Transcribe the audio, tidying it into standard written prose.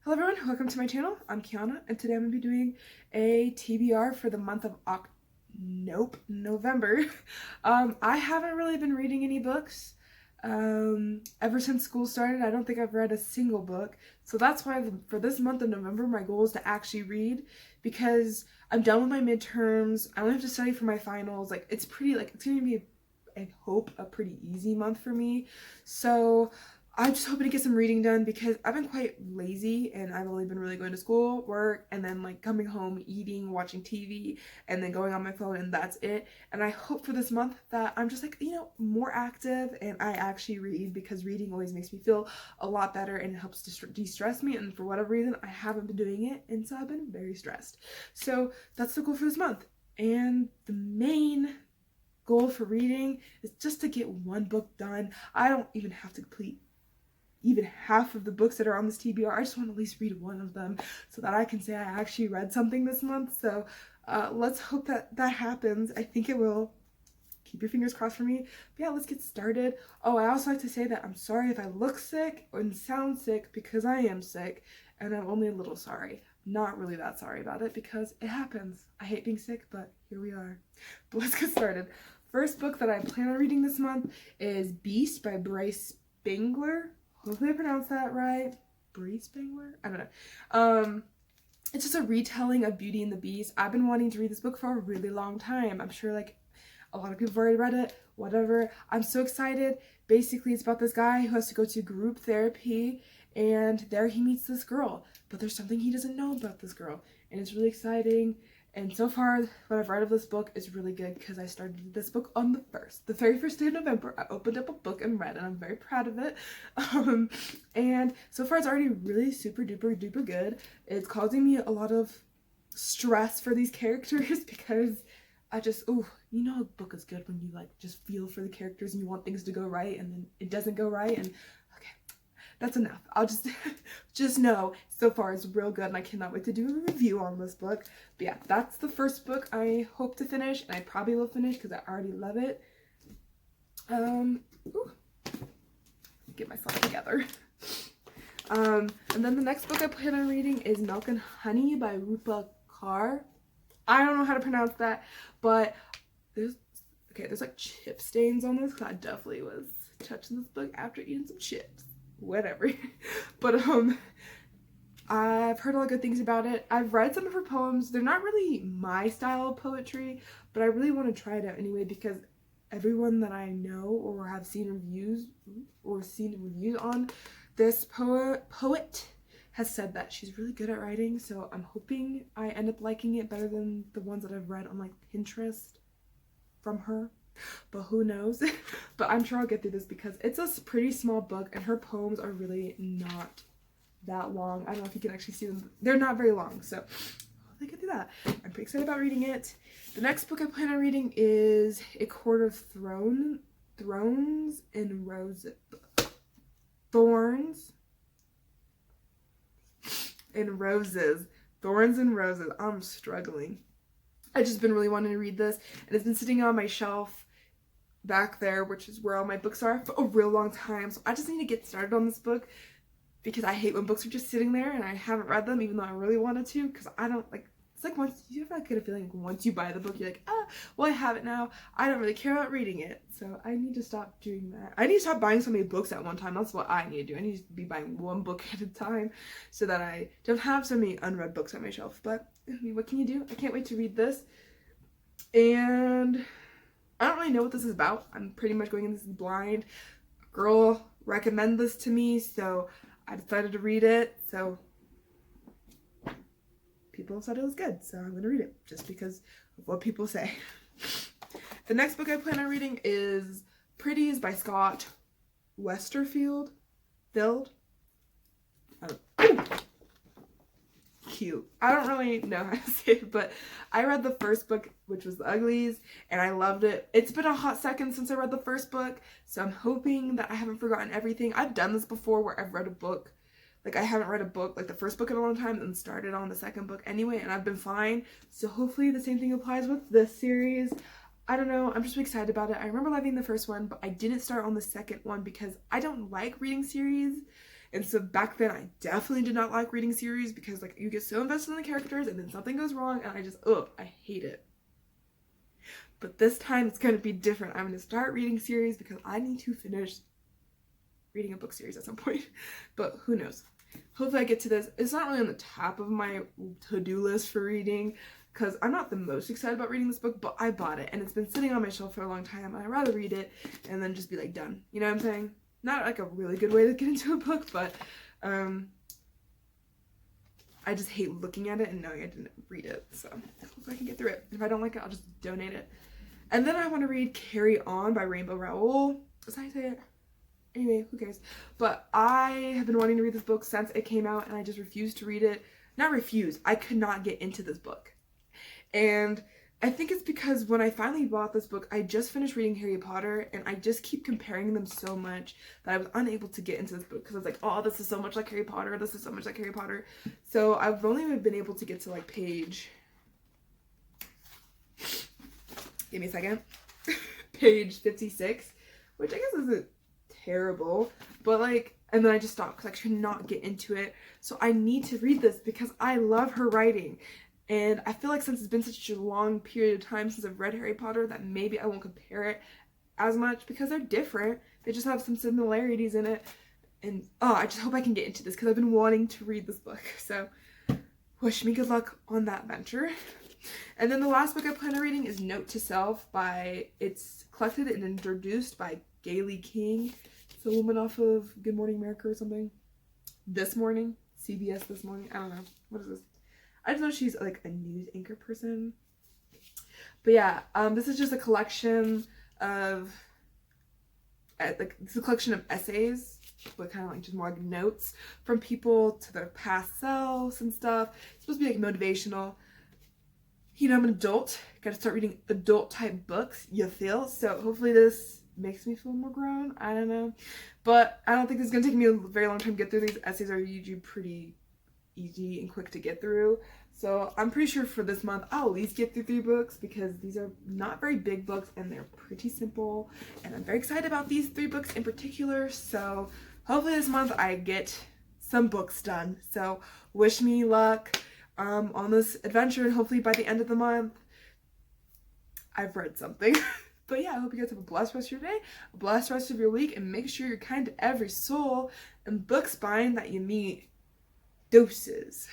Hello everyone, welcome to my channel. I'm Kiana, and today I'm going to be doing a TBR for the month of November. I haven't really been reading any books ever since school started. I don't think I've read a single book, so that's why for this month of November my goal is to actually read, because I'm done with my midterms. I don't have to study for my finals. It's going to be, I hope, a pretty easy month for me. So I'm just hoping to get some reading done because I've been quite lazy and I've only been really going to school, work, and then coming home, eating, watching TV, and then going on my phone, and that's it. And I hope for this month that I'm just more active and I actually read, because reading always makes me feel a lot better and it helps de-stress me, and for whatever reason I haven't been doing it, and so I've been very stressed. So that's the goal for this month. And the main goal for reading is just to get one book done. I don't even have to complete even half of the books that are on this TBR. I just want to at least read one of them so that I can say I actually read something this month. So let's hope that that happens. I think it will. Keep your fingers crossed for me. But yeah, let's get started. Oh, I also like to say that I'm sorry if I look sick and sound sick, because I am sick, and I'm only a little sorry. Not really that sorry about it, because it happens. I hate being sick, but here we are. But let's get started. First book that I plan on reading this month is Beast by Bryce Spengler. Hopefully I pronounced that right. Brie Spengler? I don't know. It's just a retelling of Beauty and the Beast. I've been wanting to read this book for a really long time. I'm sure a lot of people have already read it, whatever. I'm so excited. Basically, it's about this guy who has to go to group therapy, and there he meets this girl. But there's something he doesn't know about this girl, and it's really exciting. And so far, what I've read of this book is really good, because I started this book on the very first day of November. I opened up a book and read, and I'm very proud of it. And so far, it's already really super duper duper good. It's causing me a lot of stress for these characters, because I just, a book is good when you just feel for the characters and you want things to go right, and then it doesn't go right, and okay. That's enough. I'll just know so far it's real good, and I cannot wait to do a review on this book. But yeah, that's the first book I hope to finish, and I probably will finish because I already love it. Get myself together. And then the next book I plan on reading is Milk and Honey by Rupa Kaur. I don't know how to pronounce that, but there's chip stains on this, because I definitely was touching this book after eating some chips. Whatever. But I've heard a lot of good things about it. I've read some of her poems. They're not really my style of poetry, but I really want to try it out anyway, because everyone that I know or have seen reviews on this poet has said that she's really good at writing. So I'm hoping I end up liking it better than the ones that I've read on Pinterest from her. But who knows? But I'm sure I'll get through this, because it's a pretty small book and her poems are really not that long. I don't know if you can actually see them. They're not very long, so I get through that. I'm pretty excited about reading it. The next book I plan on reading is A Court of Thorns and Roses. Thorns and Roses. I'm struggling. I've just been really wanting to read this, and it's been sitting on my shelf back there, which is where all my books are, for a real long time. So I just need to get started on this book, because I hate when books are just sitting there and I haven't read them, even though I really wanted to, because I don't it's once you have get a feeling once you buy the book, you're well, I have it now. I don't really care about reading it. So I need to stop doing that. I need to stop buying so many books at one time. That's what I need to do. I need to be buying one book at a time, so that I don't have so many unread books on my shelf. But I mean, what can you do? I can't wait to read this. And I don't really know what this is about. I'm pretty much going in this blind. A girl recommended this to me, so I decided to read it. So people said it was good, so I'm going to read it just because of what people say. The next book I plan on reading is Pretties by Scott Westerfield. Cute. I don't really know how to say it, but I read the first book, which was The Uglies, and I loved it. It's been a hot second since I read the first book, so I'm hoping that I haven't forgotten everything. I've done this before, where I've read a book, I haven't read a book, the first book in a long time, and started on the second book anyway, and I've been fine. So hopefully the same thing applies with this series. I don't know, I'm just excited about it. I remember loving the first one, but I didn't start on the second one because I don't like reading series. And so back then I definitely did not like reading series because like you get so invested in the characters and then something goes wrong and I hate it. But this time it's going to be different. I'm going to start reading series because I need to finish reading a book series at some point. But who knows? Hopefully I get to this. It's not really on the top of my to-do list for reading because I'm not the most excited about reading this book, but I bought it and it's been sitting on my shelf for a long time and I'd rather read it and then just be like done. You know what I'm saying? Not like a really good way to get into a book, but I just hate looking at it and knowing I didn't read it. So hopefully I can get through it. If I don't like it, I'll just donate it. And then I want to read Carry On by Rainbow Rowell. Is that how you say it? Anyway, who cares? But I have been wanting to read this book since it came out and I just refused to read it. Not refused, I could not get into this book. And I think it's because when I finally bought this book, I just finished reading Harry Potter and I just keep comparing them so much that I was unable to get into this book because I was like, oh, this is so much like Harry Potter, this is so much like Harry Potter. So I've only been able to get to like page, give me a second, page 56, which I guess isn't terrible, but like, and then I just stopped because I could not get into it. So I need to read this because I love her writing. And I feel like since it's been such a long period of time since I've read Harry Potter that maybe I won't compare it as much because they're different. They just have some similarities in it. And oh, I just hope I can get into this because I've been wanting to read this book. So wish me good luck on that venture. And then the last book I plan on reading is Note to Self it's collected and introduced by Gayle King. It's a woman off of Good Morning America or something. This Morning, CBS This Morning, I don't know. What is this? I just know she's like a news anchor person. But yeah, this is just a collection of it's a collection of essays, but kind of like just more like notes from people to their past selves and stuff. It's supposed to be like motivational. You know, I'm an adult. Gotta start reading adult type books, you feel? So hopefully this makes me feel more grown. I don't know. But I don't think this is gonna take me a very long time to get through. These essays are usually pretty easy and quick to get through. So I'm pretty sure for this month I'll at least get through 3 books because these are not very big books and they're pretty simple. And I'm very excited about these 3 books in particular. So hopefully this month I get some books done. So wish me luck on this adventure and hopefully by the end of the month I've read something. But yeah, I hope you guys have a blessed rest of your day, a blessed rest of your week, and make sure you're kind to every soul and book spine that you meet. Doses.